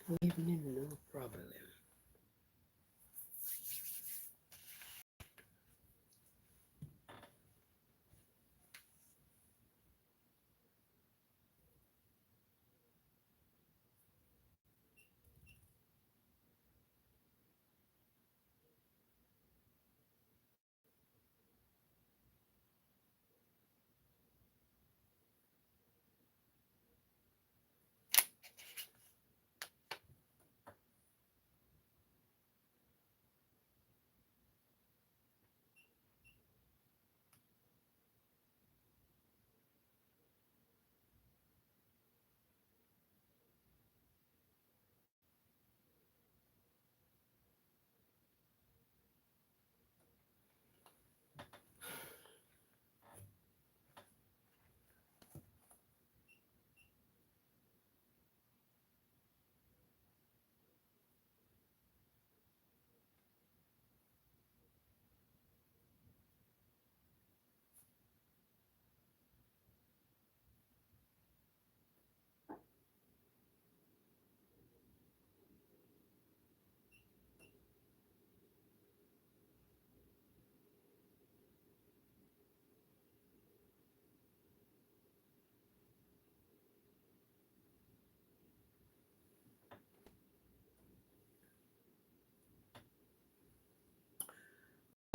Evening, no problem.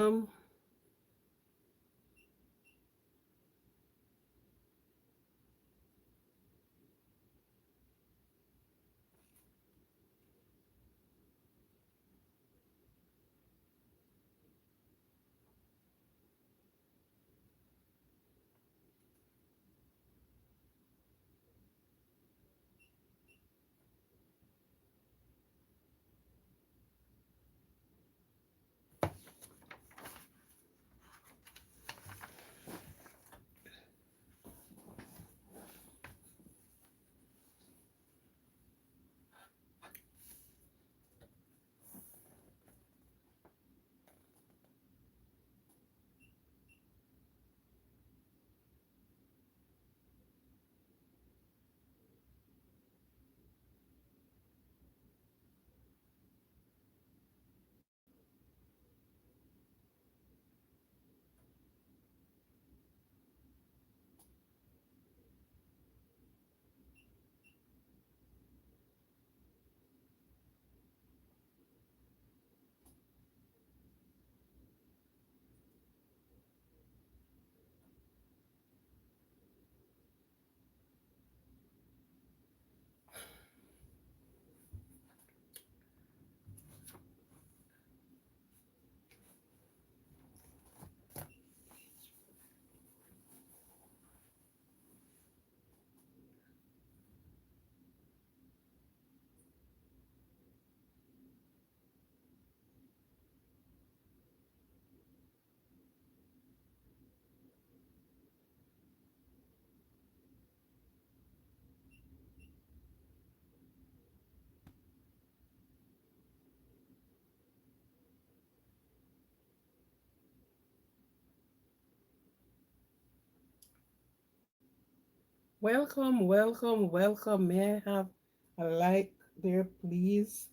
Um, welcome, welcome, welcome. May I have a like there, please?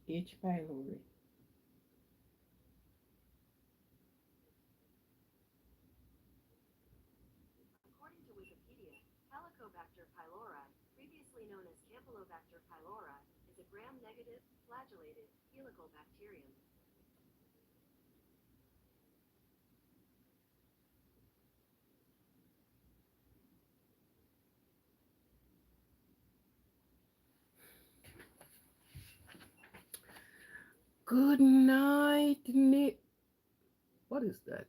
H. pylori. According to Wikipedia, Helicobacter pylori, previously known as Campylobacter pylori, is a gram-negative, flagellated, helical bacterium. Good night, Nick. What is that?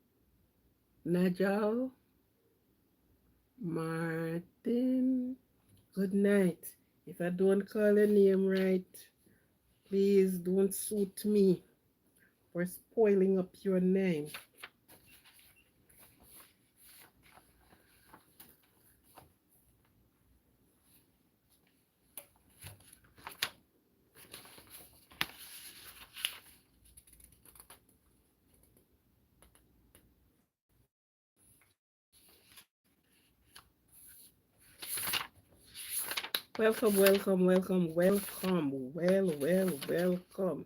Najal? Martin. Good night. If I don't call your name right, please don't suit me for spoiling up your name. Welcome, welcome, welcome, welcome. Welcome.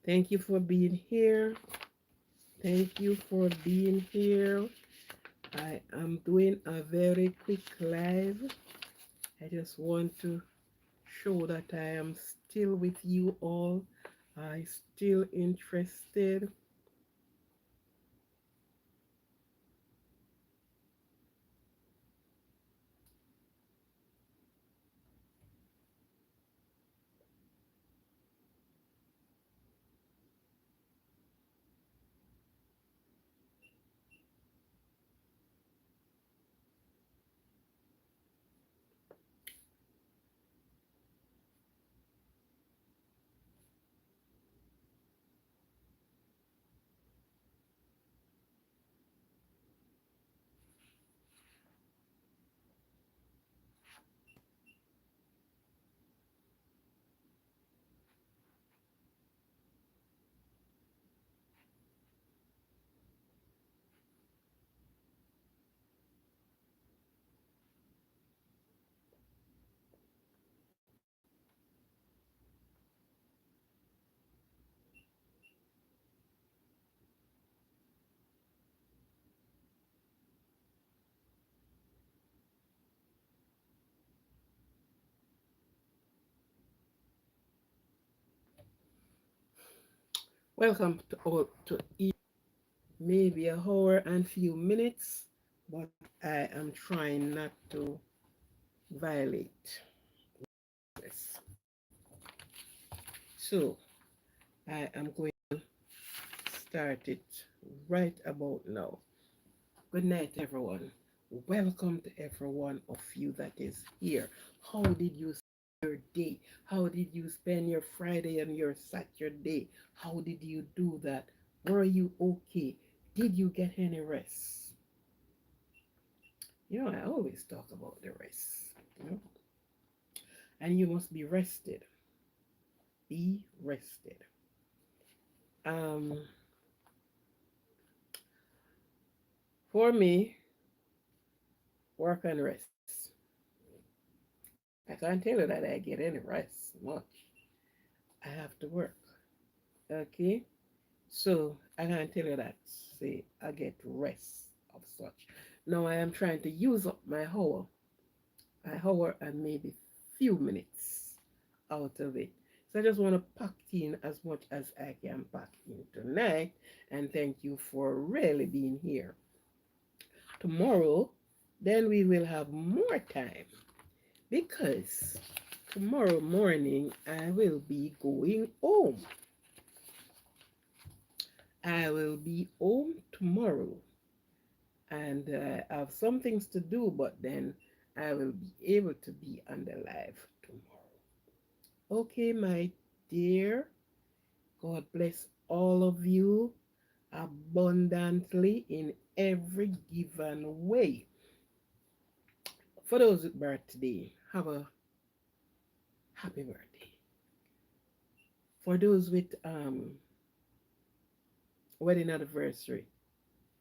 Thank you for being here. Thank you for being here. I am doing a very quick live. I just want to show that I am still with you all. I still interested. Welcome to all to maybe a hour and few minutes, but I am trying not to violate this. So I am going to start it right about now. Good night, everyone. Welcome to every one of you that is here. How did you spend your day? How did you spend your Friday and your Saturday? How did you do that? Were you okay? Did you get any rest? You know, I always talk about the rest. You know, and you must be rested. Be rested. Um, for me, work and rest. I can't tell you that I get any rest much. I have to work. Okay, so I can't tell you that. Say I get rest of such. Now I am trying to use up my hour and maybe few minutes out of it. So I just want to pack in as much as I can pack in tonight. And thank you for really being here. Tomorrow, then we will have more time because tomorrow morning I will be going home. I will be home tomorrow and I have some things to do, but then I will be able to be on the live tomorrow. Okay, my dear, God bless all of you abundantly in every given way. For those with birthday, have a happy birthday. For those with wedding anniversary,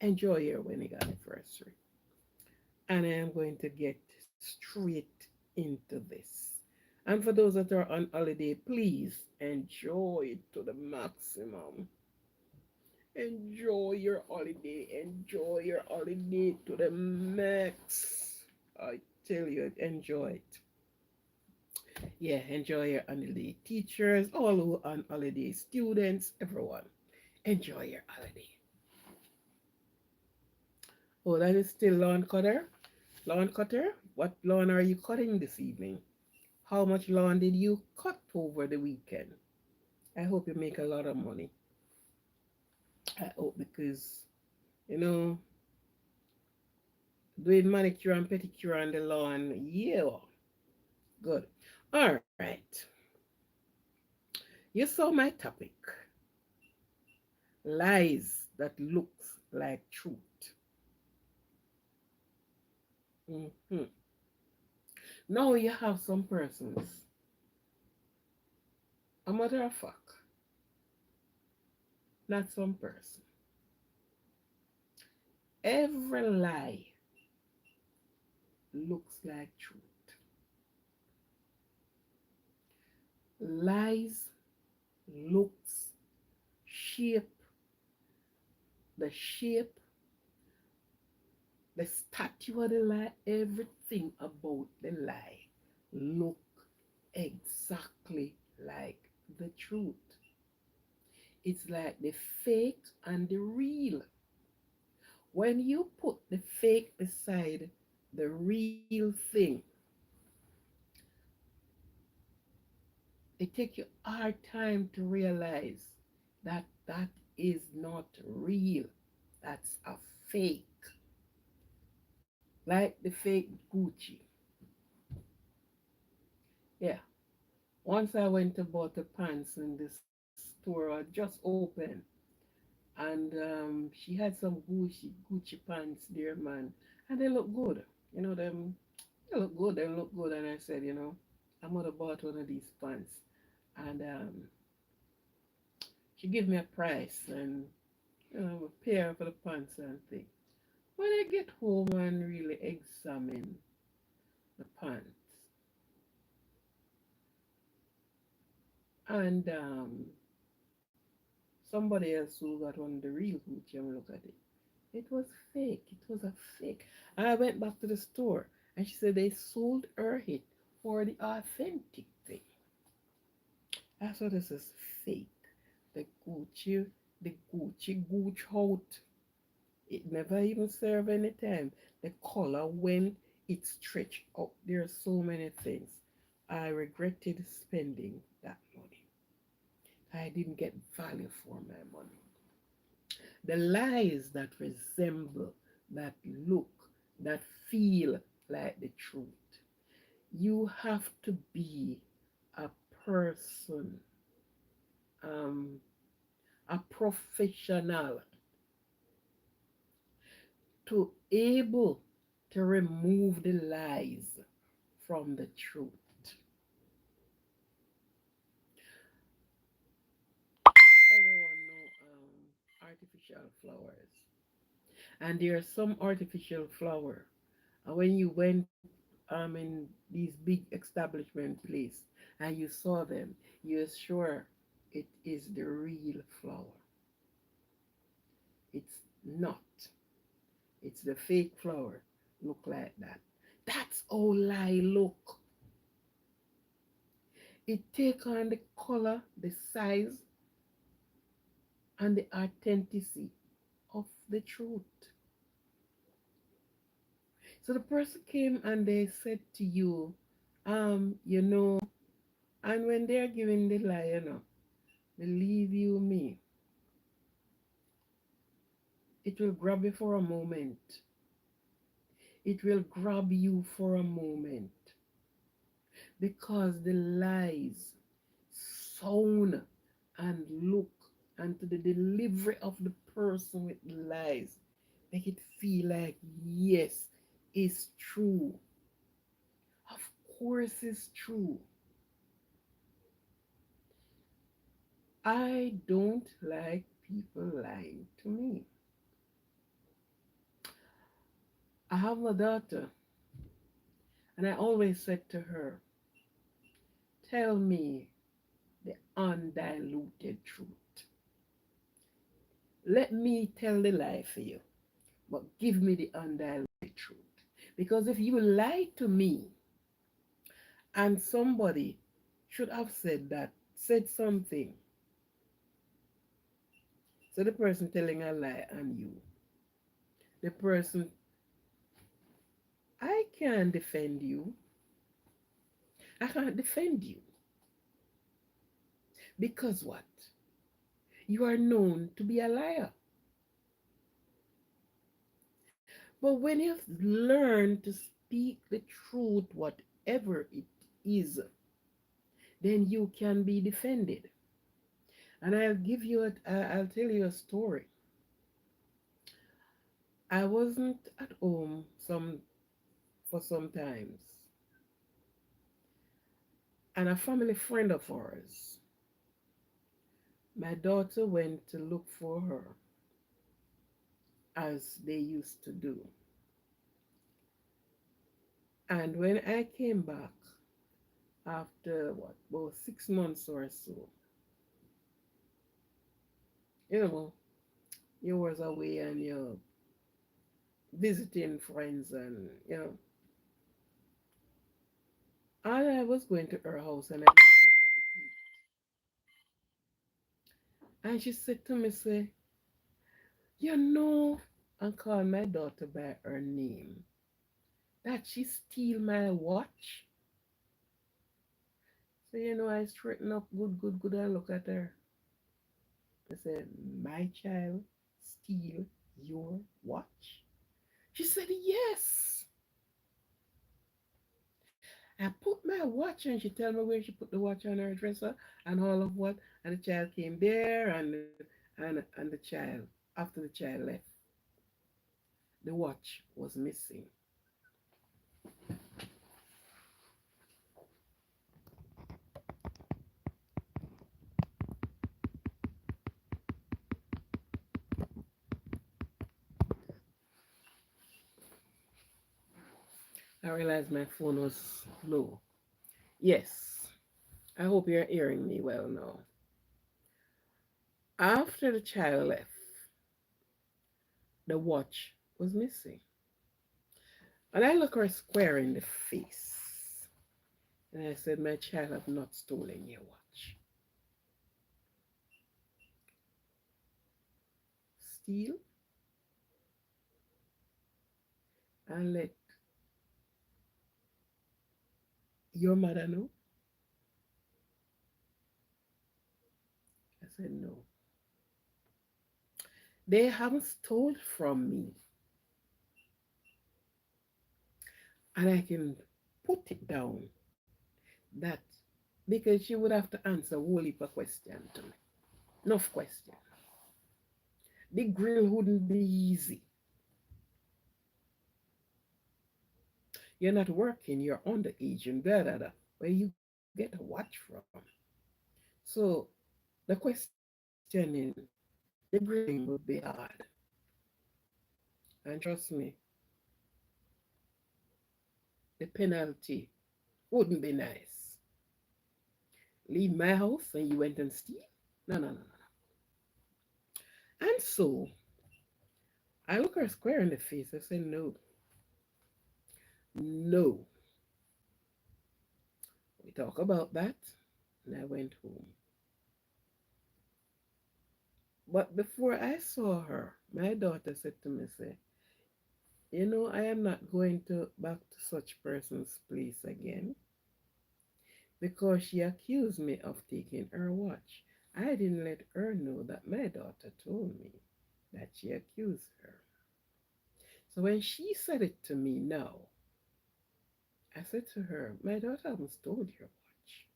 enjoy your wedding anniversary. And I am going to get straight into this. And for those that are on holiday, please enjoy it to the maximum. Enjoy your holiday. Enjoy your holiday to the max. I tell you, enjoy it. Yeah, enjoy your holiday. Teachers, all who on holiday, students, everyone, enjoy your holiday. Oh, that is still lawn cutter. Lawn cutter, what lawn are you cutting this evening? How much lawn did you cut over the weekend? I hope you make a lot of money. I hope because, you know, doing manicure and pedicure on the lawn. Yeah, good. All right. You saw my topic, lies that looks like truth. Mhm. Now you have some persons, a matter of fact, not some person. Every lie looks like truth. Lies, looks, shape, the shape, the statue of the lie, everything about the lie look exactly like the truth. It's like the fake and the real. When you put the fake beside the real thing, it takes you hard time to realize that that is not real. That's a fake. Like the fake Gucci. Yeah. Once I went to bought the pants in the store just open, and she had some Gucci pants there, man, and they look good. You know them. They look good. They look good. And I said, I'm gonna bought one of these pants, and she gave me a price and a pair for the pants and thing. When I get home and really examine the pants, and somebody else who got one of the real Gucci and look at it. It was fake. It was a fake. I went back to the store and she said they sold her it for the authentic thing. I saw this is fake. The Gucci, the Gucci Gooch out. It never even served any time. The color when it stretched out. There are so many things. I regretted spending that money. I didn't get value for my money. The lies that resemble, that look, that feel like the truth. You have to be a person, um, a professional to able to remove the lies from the truth. Everyone know artificial flowers, and there are some artificial flower. And when you went in these big establishment place and you saw them, you're sure it is the real flower. It's not. It's the fake flower. Look like that. That's all lie look. It take on the color, the size, and the authenticity of the truth. So the person came and they said to you, you know, and when they're giving the lie, believe you me, it will grab you for a moment. It will grab you for a moment because the lies sound and look and to the delivery of the person with the lies make it feel like yes, it's true. Of course it's true. I don't like people lying to me. I have a daughter and I always said to her, tell me the undiluted truth. Let me tell the lie for you, but give me the undiluted truth. Because if you lie to me and somebody should have said that, said something, so the person telling a lie on you, the person, I can't defend you. I can't defend you. Because what? You are known to be a liar. But when you've learned to speak the truth, whatever it is, then you can be defended. And I'll tell you a story. I wasn't at home for some times, and a family friend of ours, my daughter went to look for her, as they used to do. And when I came back after what, about 6 months or so, you know, you was away and you're visiting friends, and and I was going to her house and I met her at the gate. And she said to me, say, you know, and called my daughter by her name, that she steal my watch. So I straighten up good, good, good and look at her. I said, my child steal your watch? She said, yes. I put my watch, and she tell me where she put the watch on her dresser and all of what. And the child came there, and the child, after the child left, the watch was missing. I realized my phone was low. Yes, I hope you're hearing me well now. After the child left, the watch was missing. And I looked her square in the face. And I said, my child have not stolen your watch. Steal and let your mother know? I said, no. They haven't stole from me. And I can put it down that because she would have to answer a whole heap of questions to me. Enough question. The grill wouldn't be easy. You're not working, you're underage and blah, blah, blah. Where you get a watch from? So the questioning, the grilling would be hard. And trust me, the penalty wouldn't be nice. Leave my house and you went and steal? No, no, no, no. And so I look her square in the face. I said, no, no. We talk about that. And I went home. But before I saw her, my daughter said to me, say, I am not going to back to such person's place again because she accused me of taking her watch. I didn't let her know that my daughter told me that she accused her. So when she said it to me now, I said to her, my daughter haven't stole your watch.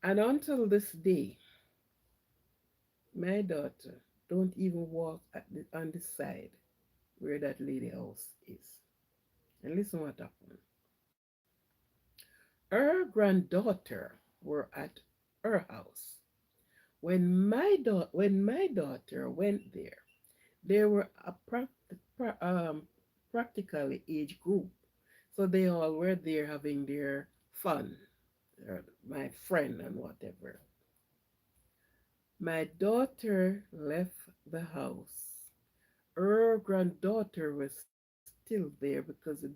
And until this day, my daughter don't even walk on the side where that lady house is. And listen what happened. Her granddaughter were at her house. When my daughter went there, they were a practically age group. So they all were there having their fun, my friend and whatever. My daughter left the house. Her granddaughter was still there because the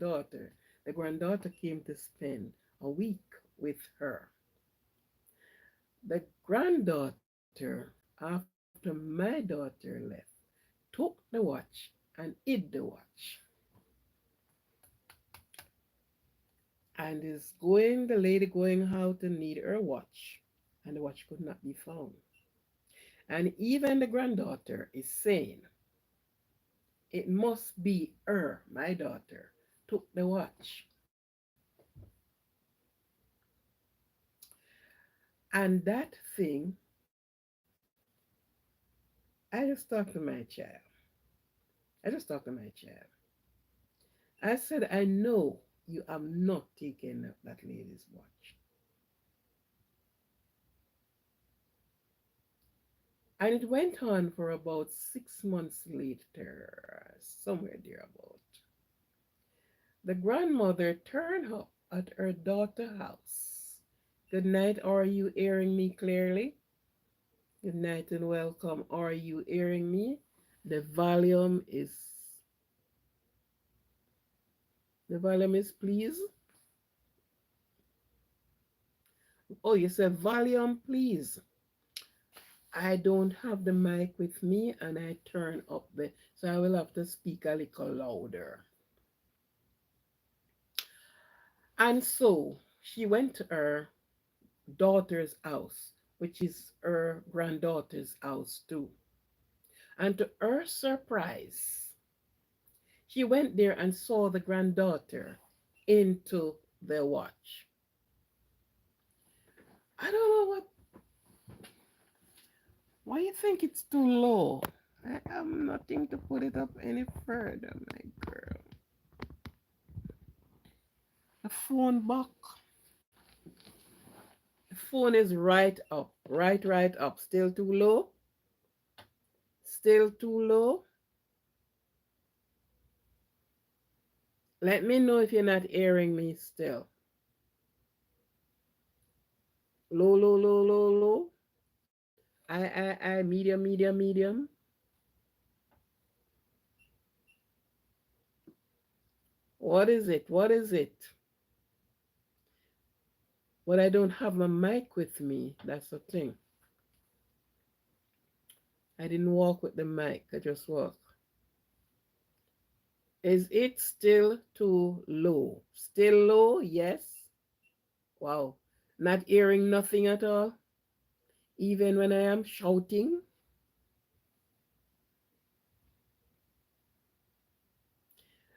granddaughter came to spend a week with her. The granddaughter, after my daughter left, took the watch and hid the watch and the lady going out to need her watch, and the watch could not be found. And even the granddaughter is saying, It must be her, my daughter, took the watch. And that thing, I just talked to my child. I just talked to my child. I said, I know you have not taken that lady's watch. And it went on for about 6 months later, somewhere thereabout. The grandmother turned up at her daughter's house. Good night, are you hearing me clearly? Good night and welcome. Are you hearing me? The volume is please. Oh, you said volume please. I don't have the mic with me and I turn up the so I will have to speak a little louder. And so she went to her daughter's house, which is her granddaughter's house too. And to her surprise, she went there and saw the granddaughter into the watch. I don't know why you think it's too low. I have nothing to put it up any further, my girl. The phone box. The phone is right up, right up. Still too low? Still too low? Let me know if you're not hearing me still. Low, low, low, low, low. Medium, medium, medium. What is it? What is it? But I don't have my mic with me. That's the thing. I didn't walk with the mic. I just walk. Is it still too low? Still low? Yes. Wow. Not hearing nothing at all? Even when I am shouting?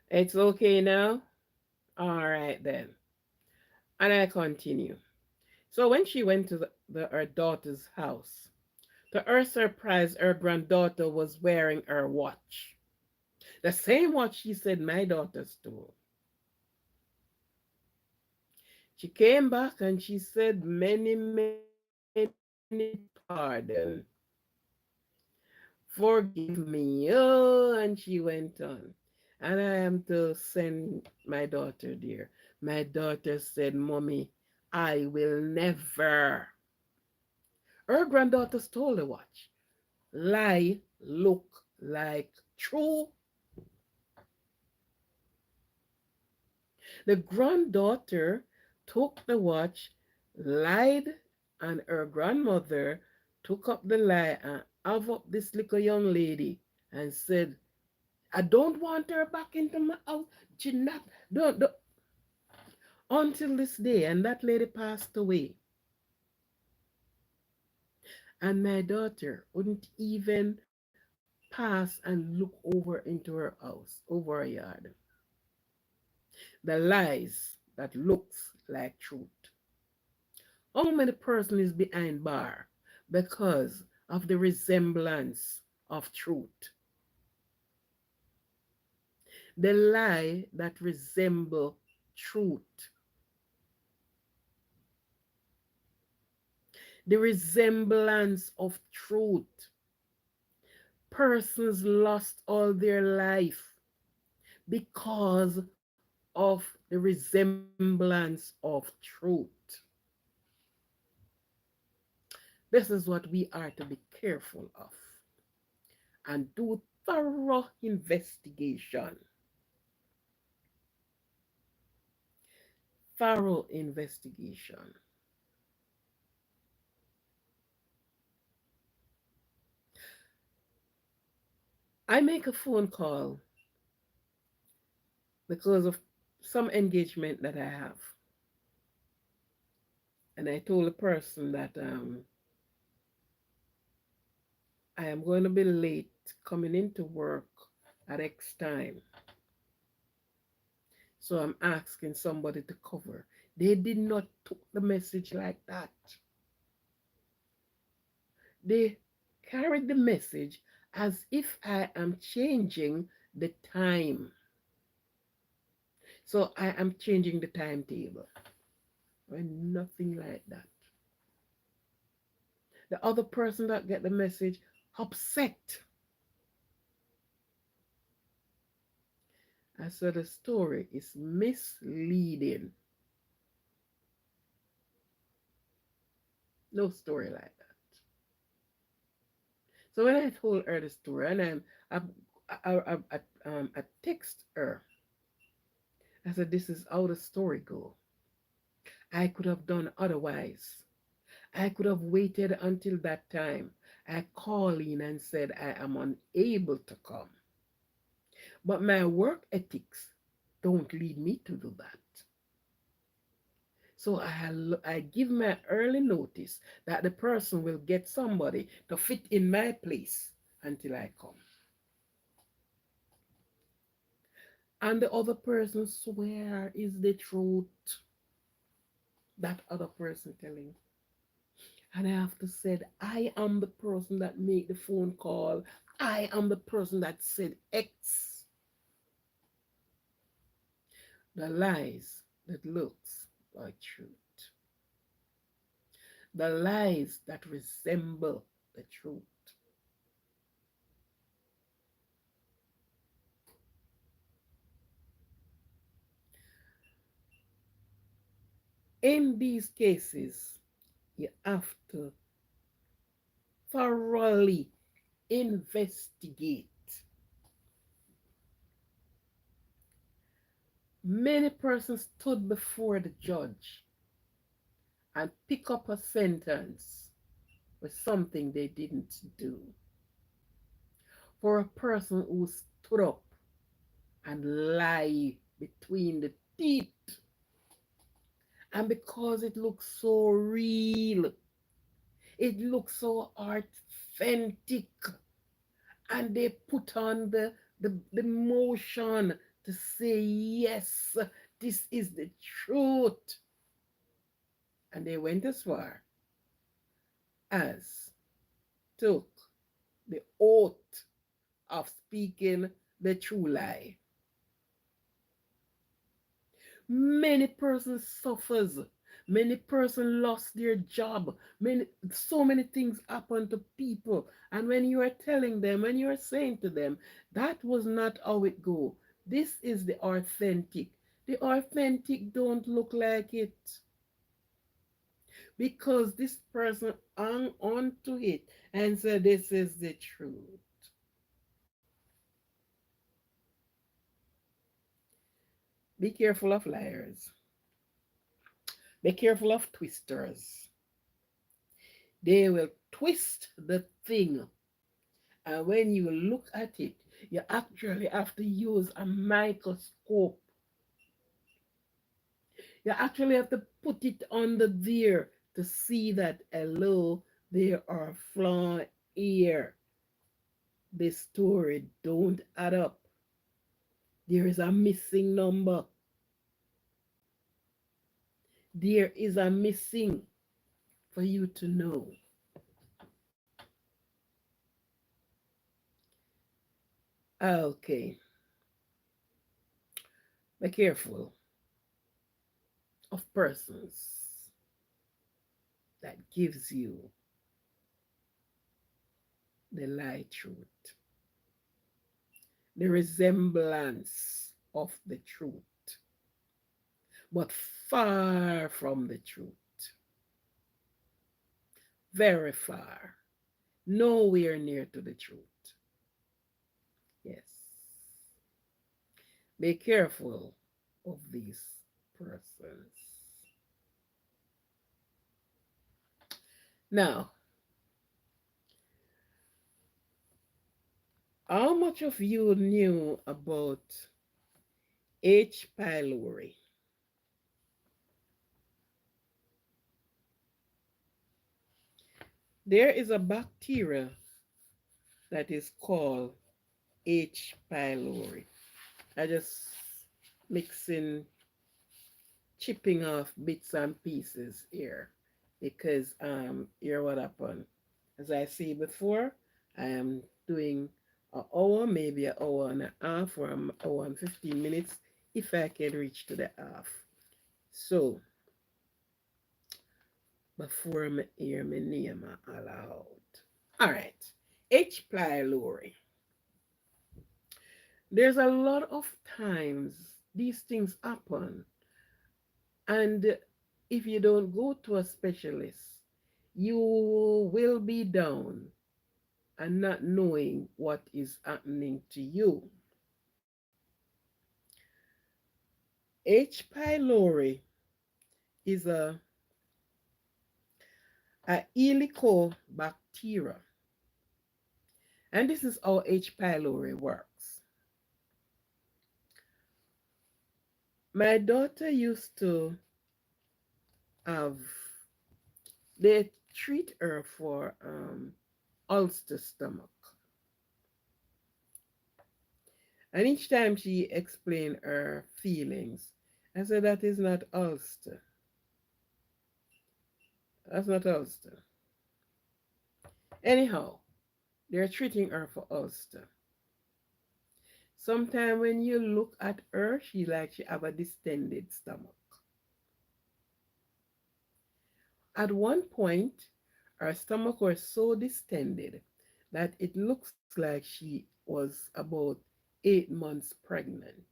It's okay now? All right then. And I continue. So when she went to her daughter's house, to her surprise, her granddaughter was wearing her watch. The same watch she said my daughter stole. She came back and she said, many, many pardon. Forgive me. Oh, and she went on. And I am to send my daughter there. My daughter said, Mommy, I will never. Her granddaughter stole the watch. Lie look like true. The granddaughter took the watch, lied, and her grandmother took up the lie and have up this little young lady and said, I don't want her back into my house. She not, don't. Until this day, and that lady passed away. And my daughter wouldn't even pass and look over into her house, over her yard. The lies that looks like truth. How many person is behind bar because of the resemblance of truth? The lie that resemble truth. The resemblance of truth. Persons lost all their life because of the resemblance of truth. This is what we are to be careful of and do thorough investigation. Thorough investigation. I make a phone call because of some engagement that I have. And I told the person that I am going to be late coming into work at X time. So I'm asking somebody to cover. They did not took the message like that. They carried the message as if I am changing the time. So I am changing the timetable. When nothing like that. The other person that get the message upset. I said the story is misleading. No story like that. So when I told her the story, and I text her, I said, "This is how the story go. I could have done otherwise. I could have waited until that time. I called in and said I am unable to come. But my work ethics don't lead me to do that. So I give my early notice that the person will get somebody to fit in my place until I come." And the other person swear is the truth. That other person telling. And I have to say, I am the person that made the phone call. I am the person that said X. The lies that looks like truth. The lies that resemble the truth. In these cases, you have to thoroughly investigate. Many persons stood before the judge and pick up a sentence for something they didn't do. For a person who stood up and lie between the teeth, and because it looks so real, it looks so authentic, and they put on the motion to say, yes, this is the truth. And they went as far as took the oath of speaking the true lie. Many persons suffers. Many persons lost their job. So many things happen to people. And when you are telling them, when you are saying to them, that was not how it go. This is the authentic. The authentic don't look like it. Because this person hung on to it and said, this is the truth. Be careful of liars. Be careful of twisters. They will twist the thing. And when you look at it, you actually have to use a microscope. You actually have to put it under there to see that, hello, there are flaws here. The story don't add up. There is a missing number. There is a missing for you to know. Okay, be careful of persons that gives you the lie truth, the resemblance of the truth, but far from the truth, very far, nowhere near to the truth. Yes, be careful of these persons. Now, how much of you knew about H. pylori? There is a bacteria that is called H. pylori. I just mixing, chipping off bits and pieces here because here what happened. As I said before, I am doing an hour, maybe an hour and a half, or an hour and 15 minutes if I can reach to the half. So before me hear my name aloud. All right, H. pylori. There's a lot of times these things happen, and if you don't go to a specialist, you will be down and not knowing what is happening to you. H. pylori is a helicobacteria, and this is how H. pylori works. My daughter used to have, they treat her for ulcer stomach. And each time she explained her feelings, I said, that is not ulcer. That's not ulcer. Anyhow, they're treating her for ulcer. Sometimes when you look at her, she have a distended stomach. At one point, her stomach was so distended that it looks like she was about 8 months pregnant.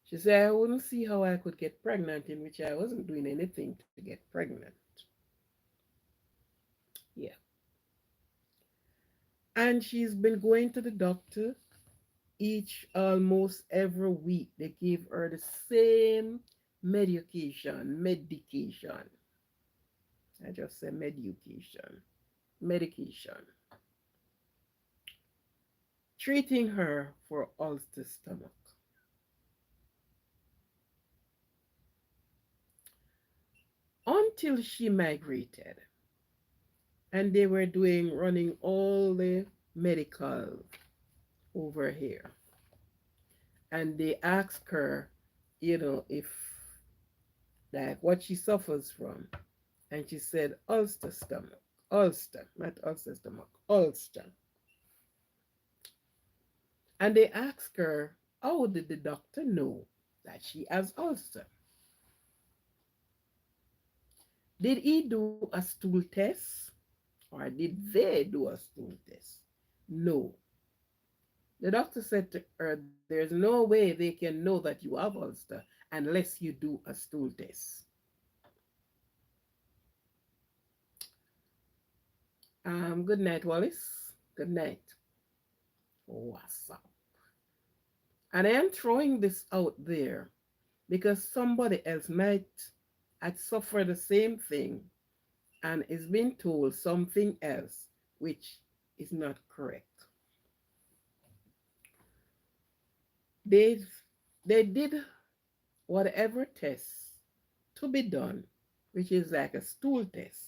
She said, I wouldn't see how I could get pregnant, in which I wasn't doing anything to get pregnant. Yeah. And she's been going to the doctor each almost every week. They give her the same medication. I just say medication, treating her for ulcer stomach. Until she migrated and they were running all the medical over here. And they asked her, if like what she suffers from. And she said, ulcer stomach. Ulcer, not ulcer stomach, ulcer. And they asked her, how did the doctor know that she has ulcer? Did he do a stool test? Or did they do a stool test? No. The doctor said to her, there's no way they can know that you have ulcer unless you do a stool test. Good night, Wallace. Good night. What's up? And I am throwing this out there because somebody else might have suffered the same thing and is being told something else, which is not correct. They they did whatever tests to be done, which is like a stool test,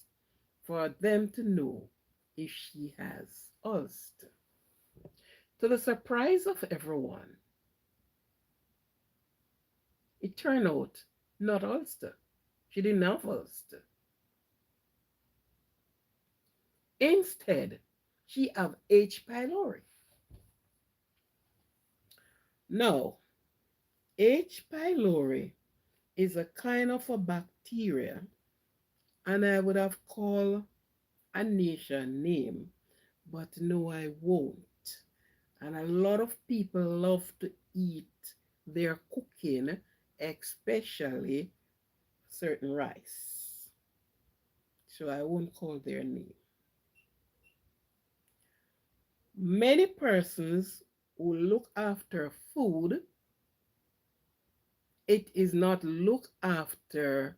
for them to know if she has ulcer. To the surprise of everyone, it turned out not ulcer. She didn't have ulcer. Instead, she have H. pylori. Now, H. pylori is a kind of a bacteria, and I would have called a nation name, but no, I won't. And a lot of people love to eat their cooking, especially certain rice. So I won't call their name. Many persons who look after food, it is not look after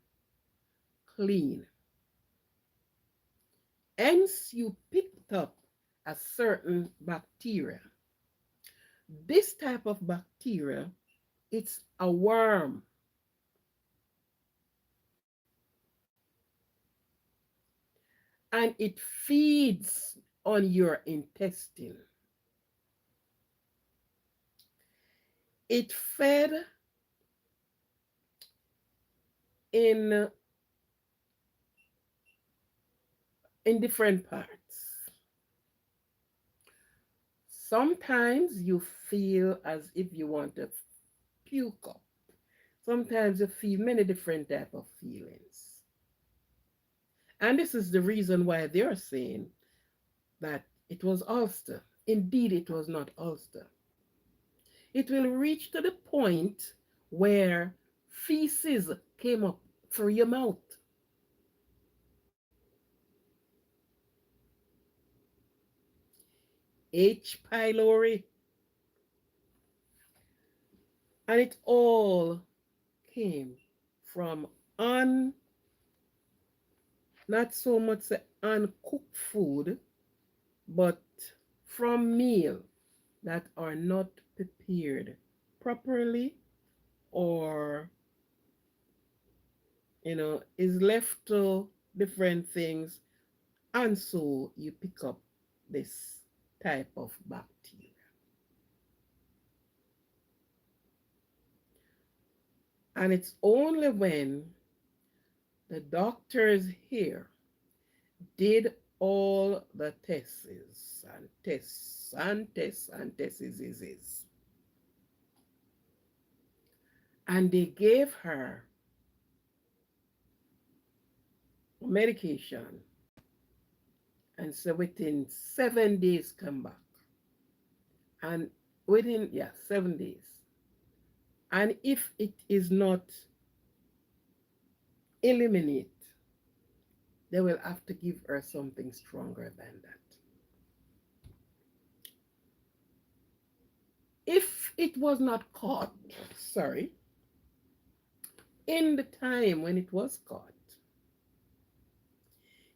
clean. Hence, you picked up a certain bacteria. This type of bacteria, it's a worm. And it feeds on your intestine. It fed in different parts. Sometimes you feel as if you want to puke up. Sometimes you feel many different type of feelings. And this is the reason why they're saying that it was Ulster. Indeed, it was not Ulster. It will reach to the point where feces came up through your mouth. H. pylori. And it all came from not so much uncooked food, but from meal that are not prepared properly, or is left to different things, and so you pick up this type of bacteria. And it's only when the doctors here did all the tests and tests and tests and tests, and they gave her medication and so within 7 days come back. And within 7 days. And if it is not eliminate, they will have to give her something stronger than that. If it was not caught, sorry, in the time when it was caught,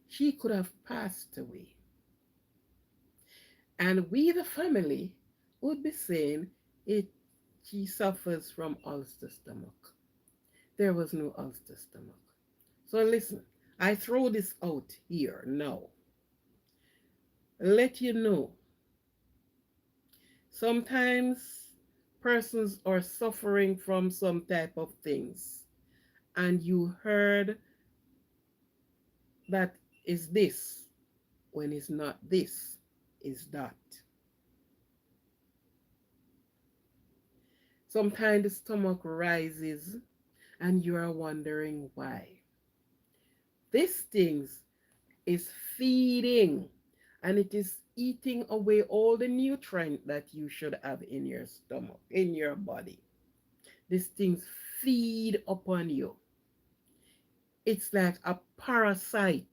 she could have passed away. And we, the family, would be saying it she suffers from ulcer stomach. There was no ulcer stomach. So listen, I throw this out here now. Let you know. Sometimes persons are suffering from some type of things, and you heard that is this, when it's not this, is that. Sometimes the stomach rises and you are wondering why. This thing is feeding, and it is eating away all the nutrient that you should have in your stomach, in your body. These things feed upon you. It's like a parasite.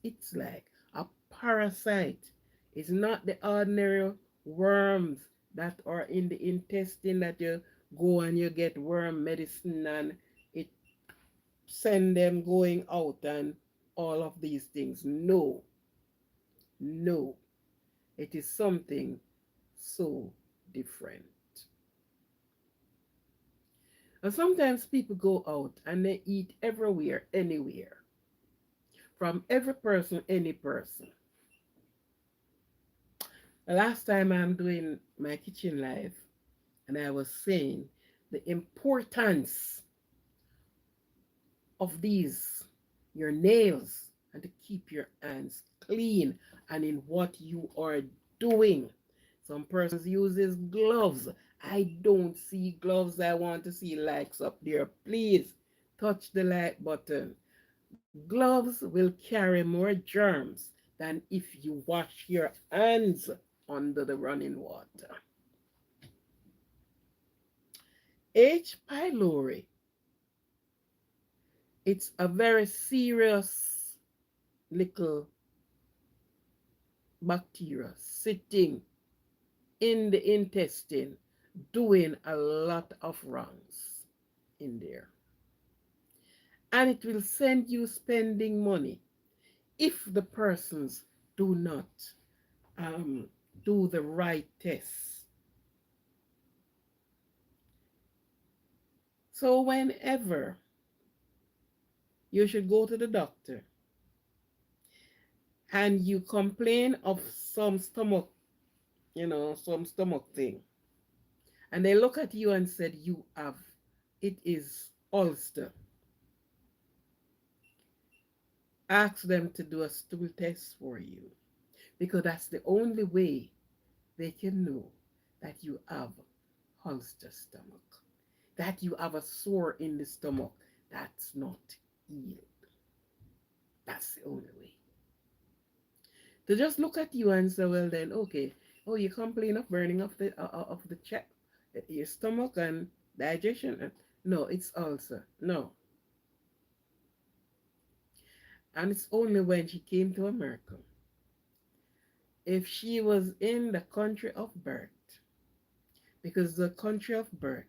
It's like a parasite. It's not the ordinary worms that are in the intestine that you go and you get worm medicine and it send them going out and all of these things. No, no. It is something so different. And sometimes people go out and they eat everywhere, anywhere, from every person, any person. The last time I'm doing my kitchen live, and I was saying the importance of these, your nails, and to keep your hands clean and in what you are doing. Some persons uses gloves. I don't see gloves. I want to see likes up there. Please touch the like button. Gloves will carry more germs than if you wash your hands under the running water. H. pylori, it's a very serious little bacteria sitting in the intestine doing a lot of wrongs in there. And it will send you spending money if the persons do not do the right tests. So whenever you should go to the doctor and you complain of some stomach, some stomach thing, and they look at you and said you have, it is ulcer, ask them to do a stool test for you, because that's the only way they can know that you have ulcer stomach, that you have a sore in the stomach that's not healed. That's the only way. To just look at you and say, well then, okay, oh, you complain of burning of the check, your stomach and digestion. No, it's ulcer. No, and it's only when she came to America. If she was in the country of birth, because the country of birth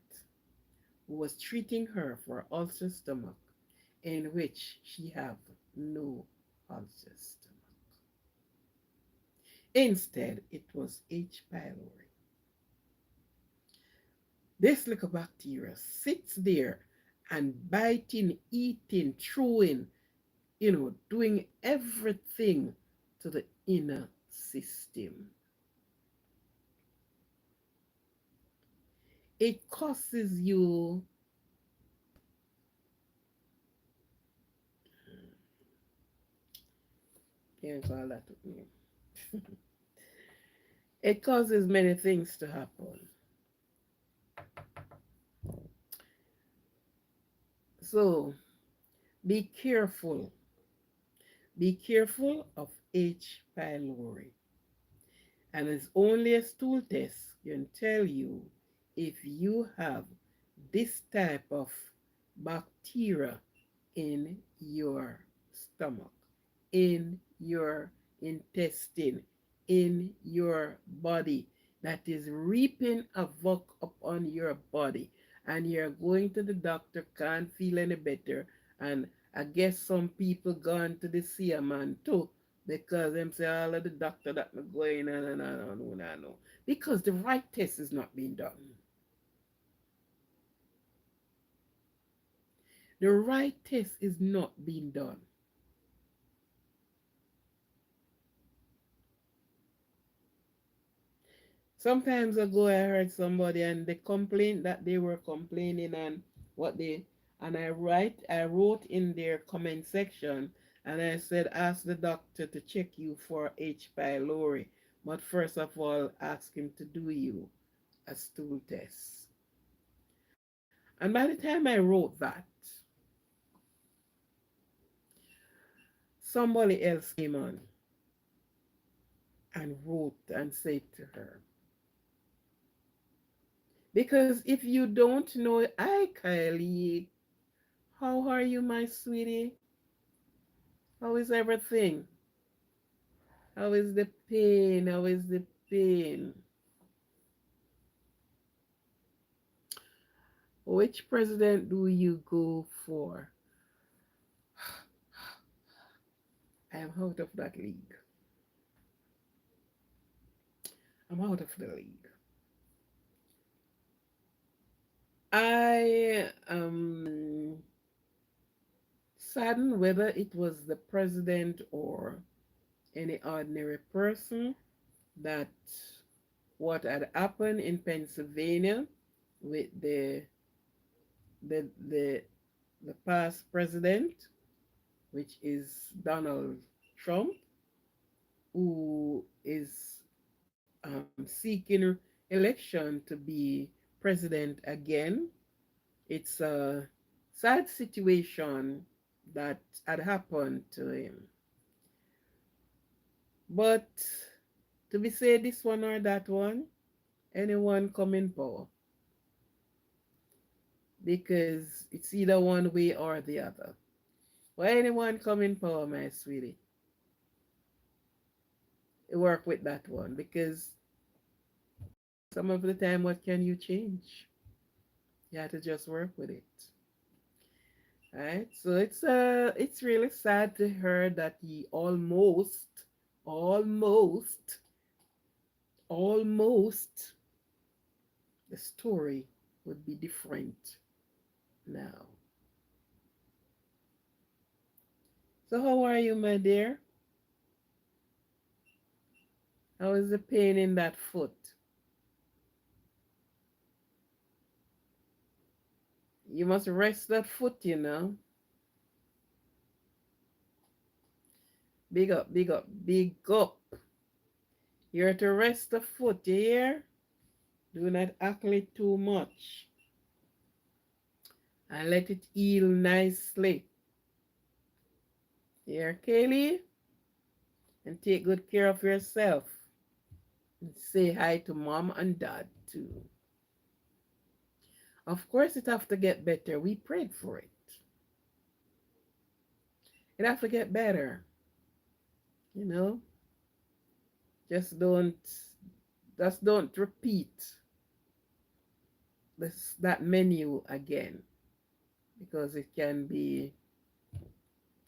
was treating her for ulcer stomach, in which she have no ulcer stomach. Instead, it was H. pylori. This little bacteria sits there and biting, eating, chewing, doing everything to the inner system. It causes you, can't call that with me. It causes many things to happen. So be careful. Be careful of H. pylori. And it's only a stool test can tell you if you have this type of bacteria in your stomach, in your intestine, in your body, that is reaping havoc upon your body, and you're going to the doctor, can't feel any better, and I guess some people gone to the see a man too, because them say all of the doctor that me going and no, because the right test is not being done. The right test is not being done. Sometimes ago I heard somebody and they complained that they were complaining and what they, and I wrote in their comment section and I said ask the doctor to check you for H. pylori, but first of all ask him to do you a stool test. And by the time I wrote that, somebody else came on and wrote and said to her, because if you don't know, hi Kylie, how are you, my sweetie? How is everything? How is the pain? How is the pain? Which president do you go for? I am out of that league. I'm out of the league. I am saddened whether it was the president or any ordinary person that what had happened in Pennsylvania with the the the past president, which is Donald Trump, who is seeking election to be president again. It's a sad situation that had happened to him. But to be say this one or that one, anyone come in power because it's either one way or the other. Why anyone come in power, my sweetie? Work with that one because some of the time, what can you change? You have to just work with it. Right? So it's really sad to hear that he almost, almost the story would be different now. So how are you, my dear? How is the pain in that foot? You must rest that foot, you know. Big up, big up, big up. You're to rest the foot, you hear? Do not ackle it too much. And let it heal nicely. Here, Kaylee, and take good care of yourself. And say hi to mom and dad too. Of course, it have to get better. We prayed for it. It have to get better. You know, just don't, just don't repeat that menu again because it can be,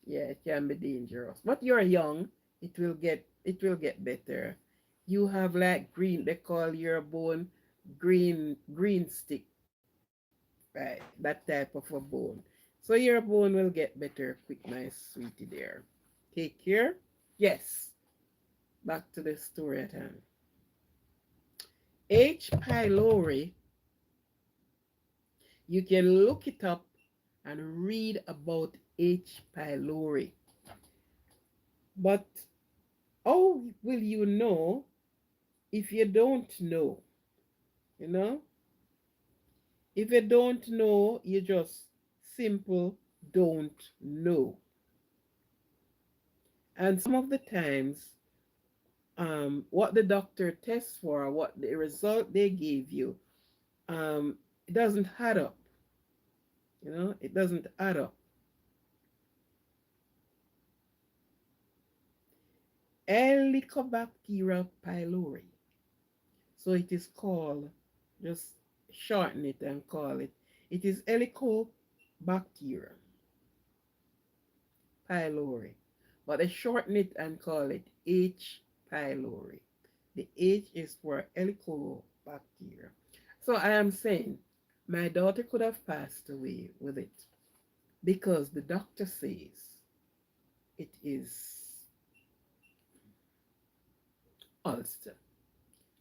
yeah, it can be dangerous. But you're young. It will get better. You have like green. They call your bone green stick, right? That type of a bone. So your bone will get better quick, my sweetie there. Take care. Yes. Back to the story at hand. H. pylori, you can look it up and read about H. pylori. But how will you know if you don't know? You know? If you don't know, you just simple don't know. And some of the times, what the doctor tests for, what the result they gave you, it doesn't add up. You know, it doesn't add up. Helicobacter pylori. So it is called, just shorten it and call it. It is Helicobacter pylori. But they shorten it and call it H. pylori. The H is for Helicobacter. So I am saying my daughter could have passed away with it because the doctor says it is ulcer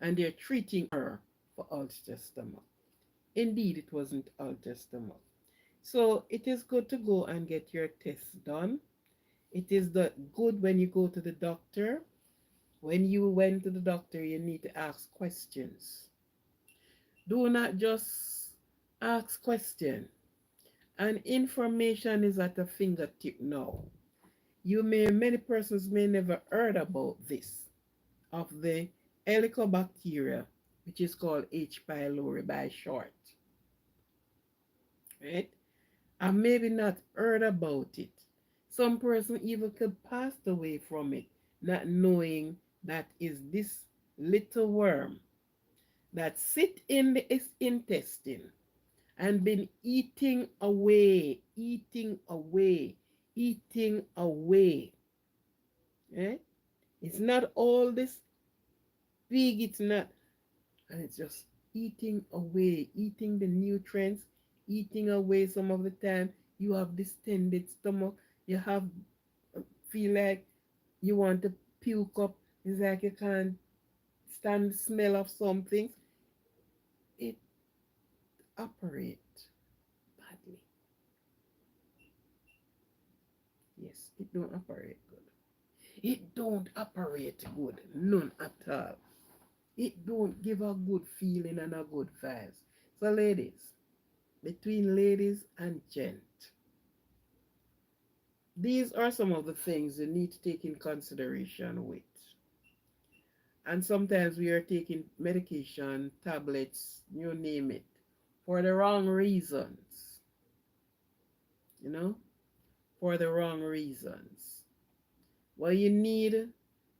and they're treating her for ulcer stomach. Indeed, it wasn't ulcer stomach. So it is good to go and get your tests done. It is good when you go to the doctor. When you went to the doctor, you need to ask questions. Do not just ask questions. And information is at a fingertip now. Many persons may never heard about this, of the helicobacteria, which is called H. pylori by short, right? And maybe not heard about it. Some person even could pass away from it, not knowing that is this little worm that sit in the intestine and been eating away, eating away, eating away. Eh? It's not all this big, it's not, and it's just eating away, eating the nutrients, eating away. Some of the time you have distended stomach, you have feel like you want to puke up, it's like you can't stand the smell of something. It operates badly. Yes, it don't operate good. It don't operate good, none at all. It don't give a good feeling and a good vibes. So ladies, between ladies and gent, these are some of the things you need to take in consideration with. And sometimes we are taking medication, tablets, you name it, for the wrong reasons, you know, for the wrong reasons. Well, you need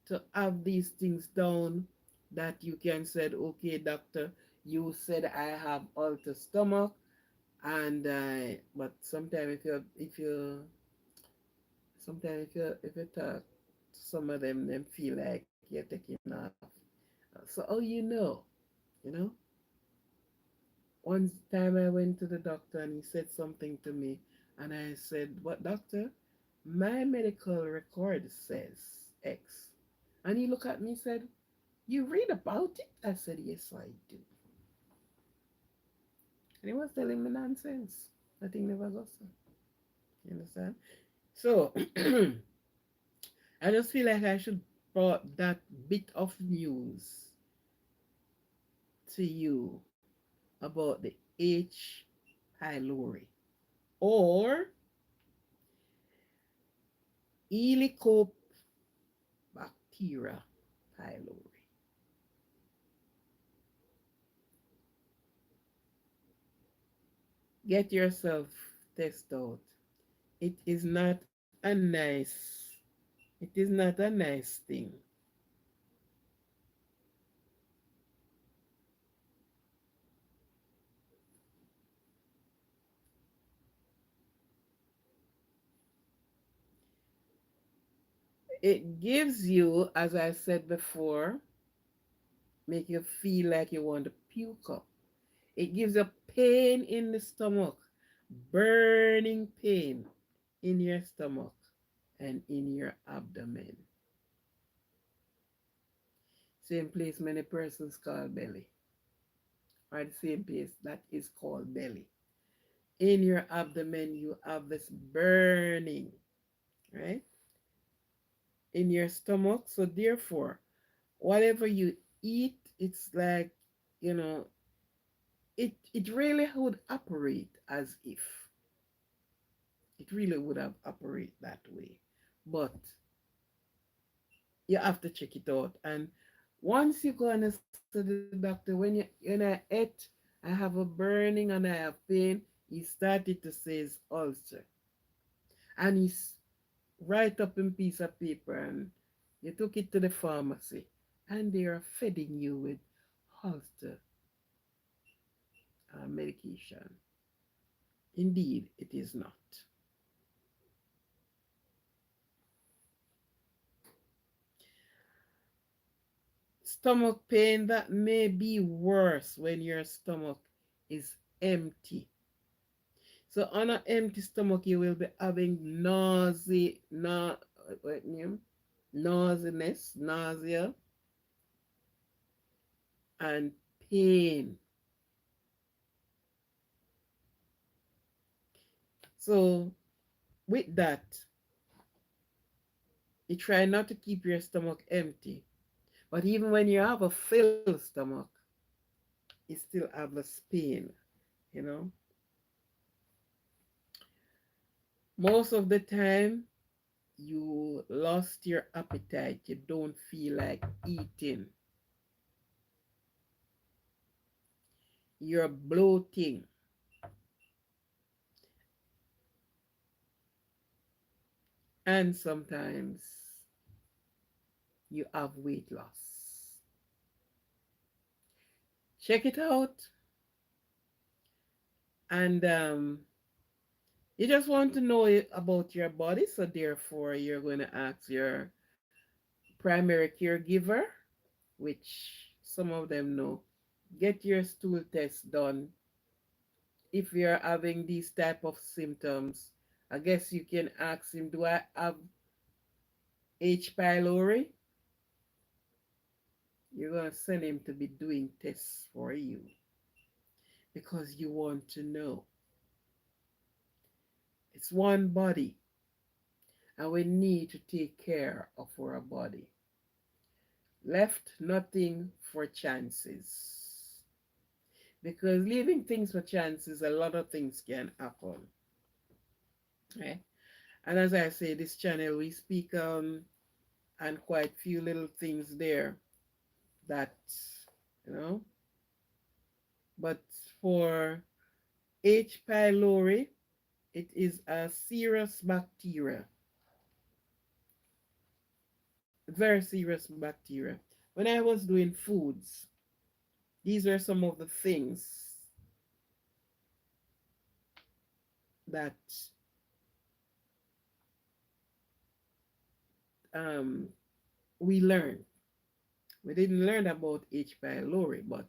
to have these things down that you can say, okay, doctor, you said I have ulcer stomach, and but sometimes if you talk to some of them feel like you're taking off. So oh, you know. One time I went to the doctor and he said something to me, and I said, "What doctor? My medical record says X." And he looked at me and said, You read about it? I said, yes, I do. And he was telling me nonsense. Nothing never goes on. You understand? So I just feel like I should brought that bit of news to you about the H. pylori or Helicobacter pylori. Get yourself tested out. It is not a nice. It is not a nice thing. It gives you, as I said before, make you feel like you want to puke up. It gives you pain in the stomach, burning pain in your stomach and in your abdomen. Same place many persons call belly, or the same place that is called belly. In your abdomen, you have this burning, right? In your stomach. So, therefore, whatever you eat, it's like, you know, it really would operate as if it really would have operate that way. But you have to check it out. And once you go and see the doctor, when I ate, I have a burning and I have pain, he started to say it's ulcer. And he's write up in piece of paper and you took it to the pharmacy and they are feeding you with ulcer medication. Indeed, it is not. Stomach pain that may be worse when your stomach is empty. So on an empty stomach, you will be having what name? Nauseousness, nausea, and pain. So with that, you try not to keep your stomach empty. But even when you have a filled stomach, you still have this pain, you know. Most of the time, you lost your appetite. You don't feel like eating. You're bloating. And sometimes you have weight loss. Check it out. And you just want to know about your body. So, therefore, you're going to ask your primary caregiver, which some of them know. Get your stool test done. If you're having these type of symptoms, I guess you can ask him, do I have H. pylori? You're going to send him to be doing tests for you because you want to know. It's one body, and we need to take care of our body. Left nothing for chances. Because leaving things for chances, a lot of things can happen. Right? And as I say, this channel, we speak and quite few little things there that, you know, but for H. pylori, it is a serious bacteria, very serious bacteria. When I was doing foods, these are some of the things that um, we learned. We didn't learn about H. pylori, but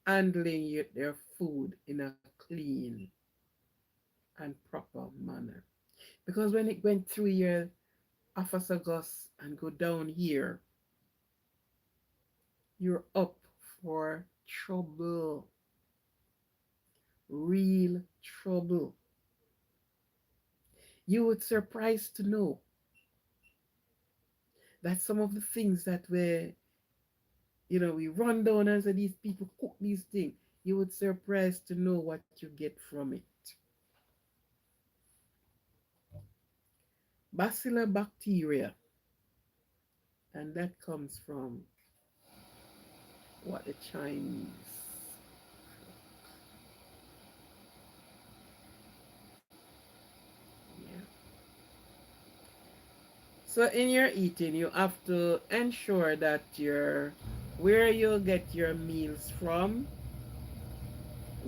handling their food in a clean and proper manner. Because when it went through your esophagus and go down here, You're up for trouble, real trouble. You would surprise to know that some of the things that we run down and say these people cook these things, you would surprise to know what you get from it. Bacillus bacteria, and that comes from what the Chinese. Yeah. So in your eating, you have to ensure that where you get your meals from,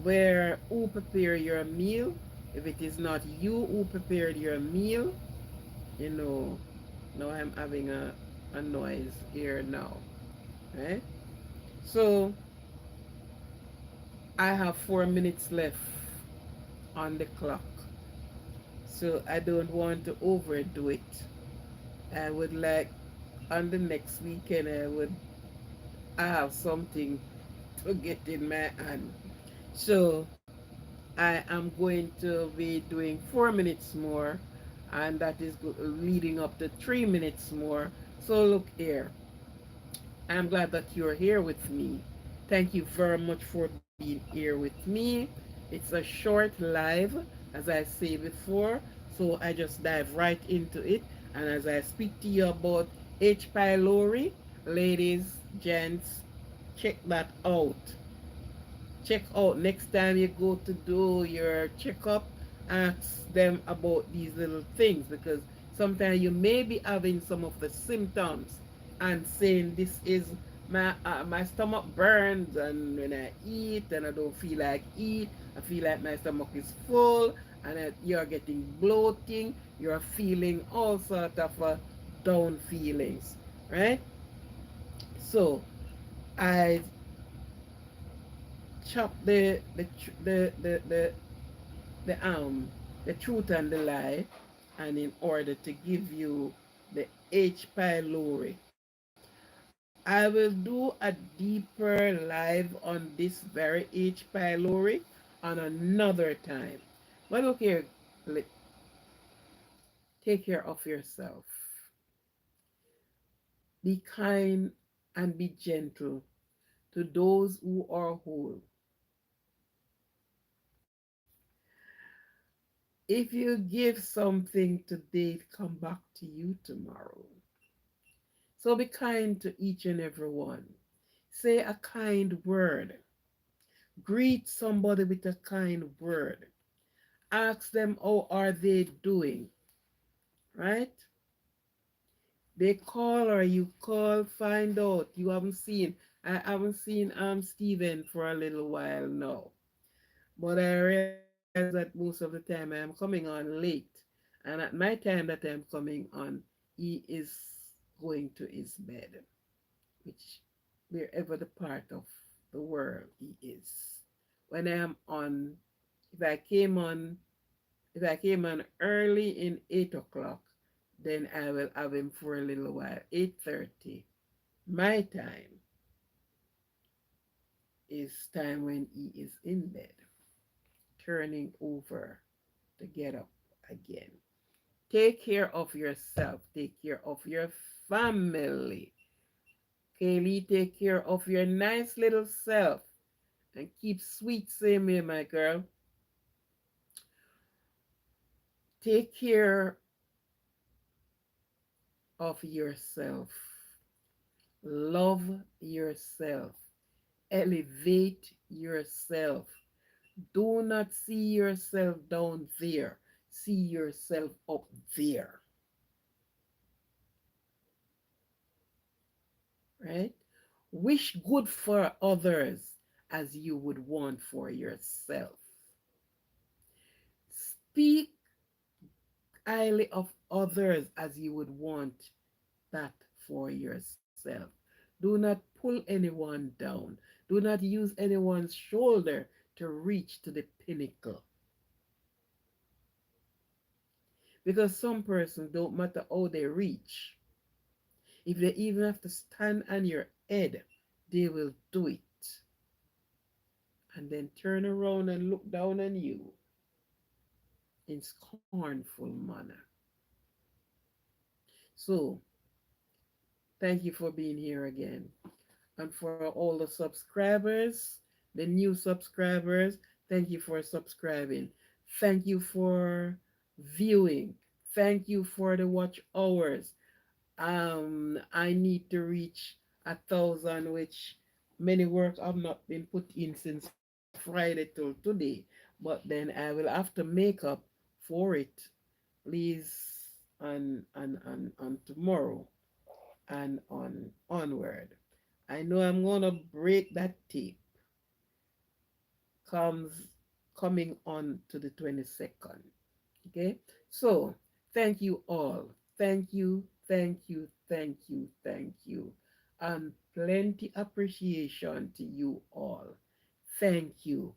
where who prepare your meal. If it is not you who prepared your meal, you know, now I'm having a noise here now, right? So I have 4 minutes left on the clock. So I don't want to overdo it. I would like on the next weekend I have something to get in my hand. So I am going to be doing 4 minutes more, and that is leading up to 3 minutes more. So look here, I'm glad that you're here with me. Thank you very much for being here with me. It's a short live, as I say before, so I just dive right into it. And as I speak to you about H. pylori, ladies, gents, check that out. Check out next time you go to do your checkup, ask them about these little things, because sometimes you may be having some of the symptoms and saying this is my stomach burns, and when I eat and I don't feel like eat, I feel like my stomach is full, and you're getting bloating, you're feeling all sort of down feelings, right? So I chop the truth and the lie, and in order to give you the H. pylori. I will do a deeper live on this very H. pylori on another time. But look here, take care of yourself. Be kind and be gentle to those who are whole. If you give something today, come back to you tomorrow. So be kind to each and every one. Say a kind word. Greet somebody with a kind word. Ask them how are they doing, right? They call or you call, find out. You haven't seen. I haven't seen Steven for a little while now. But I realize that most of the time I am coming on late. And at my time that I'm coming on, he is going to his bed, which wherever the part of the world he is. When I am on, if I came on, if I came on early in 8 o'clock, then I will have him for a little while. 8:30. My time is time when he is in bed, turning over to get up again. Take care of yourself. Take care of your family. Kaylee, take care of your nice little self. And keep sweet same way, my girl. Take care of yourself. Love yourself. Elevate yourself. Do not see yourself down there. See yourself up there. Right? Wish good for others as you would want for yourself. Speak highly of others as you would want that for yourself. Do not pull anyone down. Do not use anyone's shoulder to reach to the pinnacle. Because some persons, don't matter how they reach, if they even have to stand on your head, they will do it and then turn around and look down on you in scornful manner. So, thank you for being here again. And for all the subscribers, the new subscribers, thank you for subscribing. Thank you for viewing. Thank you for the watch hours. I need to reach 1,000, which many work have not been put in since Friday till today. But then I will have to make up for it, please, on tomorrow and onward. I know I'm gonna break that tape comes coming on to the 22nd. Okay? So, thank you all. Thank you, thank you, thank you, thank you. And plenty appreciation to you all. Thank you.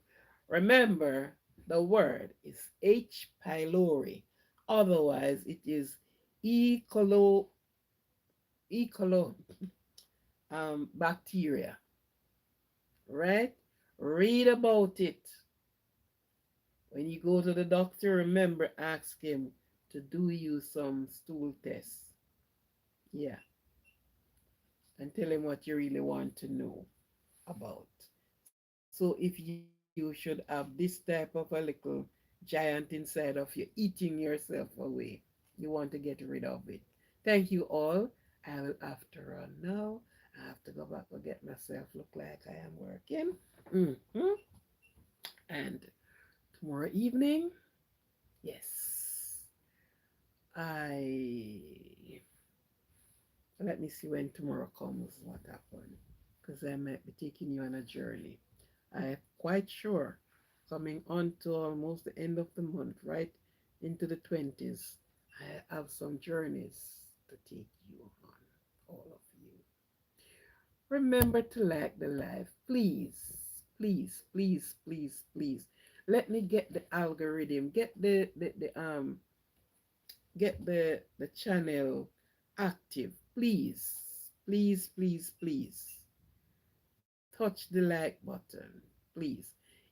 Remember, the word is H. pylori. Otherwise, it is E. colo bacteria. Right? Read about it. When you go to the doctor, remember, ask him to do you some stool tests. Yeah, and tell him what you really want to know about. So if you should have this type of a little giant inside of you eating yourself away, you want to get rid of it. Thank you all. I will have to run now. I have to go back and get myself look like I am working. hmm And tomorrow evening, yes, I let me see when tomorrow comes what happened. Because I might be taking you on a journey. I'm quite sure coming on to almost the end of the month, right into the 20s, I have some journeys to take you on, all of you. Remember to like the live, please, please, please, please, please. Let me get the algorithm, get the channel active, please, please, please, please. Touch the like button, please.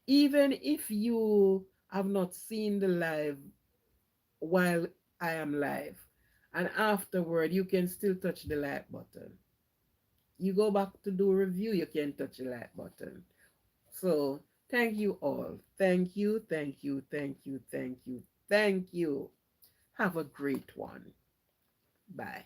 Even if you have not seen the live while I am live, and afterward you can still touch the like button. You go back to do review, you can touch the like button. So thank you all. Thank you, thank you, thank you, thank you, thank you. Have a great one. Bye.